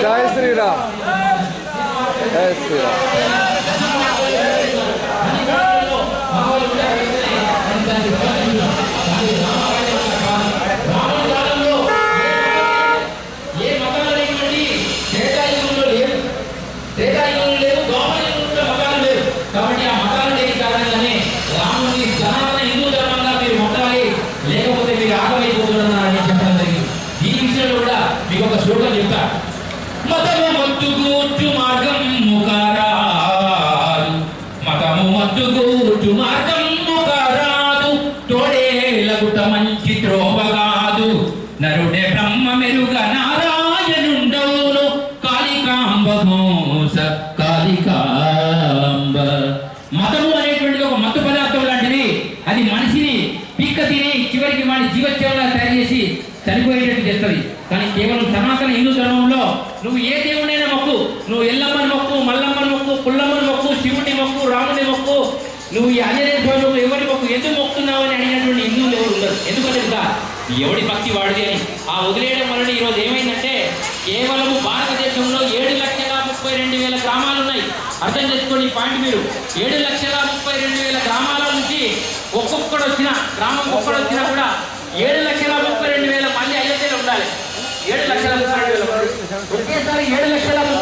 जय श्री राम, जय श्री राम। మతము మత్తుగూర్చు మార్గం ముఖారాదు, మతము మత్తుగూర్చు మార్గం ముఖారాదు, తోడేలగుట మంచి త్రోవగాదు, నరుడే బ్రహ్మ మెరుగ నారాయణుండవును, కాళికాంబ మోస కాళికాంబ. మతము అనేటువంటిది ఒక మత్తు పదార్థం లాంటిది. అది మనిషిని పీక్క తిని చివరికి వాడి జీవోత్సవంగా తయారు చేసి చనిపోయేటట్టు చేస్తుంది. కానీ కేవలం సనాతన హిందూ ధర్మంలో నువ్వు ఏ దేవుడైనా మొక్కు, నువ్వు ఎల్లమ్మని మొక్కు, మల్లమ్మని మొక్కు, పుల్లమ్మని మొక్కు, శివుని మొక్కు, రాముని మొక్కు, నువ్వు ఈ ఆంజనేయ స్వామి ఎవరి మొక్కు, ఎందుకు మొక్కుతున్నావు అని అడిగినటువంటి హిందువులు ఎవరు ఉండరు. ఎందుకంటే ఎవడి భక్తి వాడిది అని ఆ వదిలేయడం వలన ఈరోజు ఏమైందంటే కేవలము భారతదేశంలో 7,32,000 గ్రామాలు ఉన్నాయి. అర్థం చేసుకోండి ఈ పాయింట్ మీరు. 7,32,000 గ్రామాల నుంచి ఒక్కొక్కడు వచ్చిన గ్రామం ఒక్కడు వచ్చినా కూడా 7,32,000 మంది అయోధ్యలో ఉండాలి. 7,32,000 ఒకేసారి 7,30,000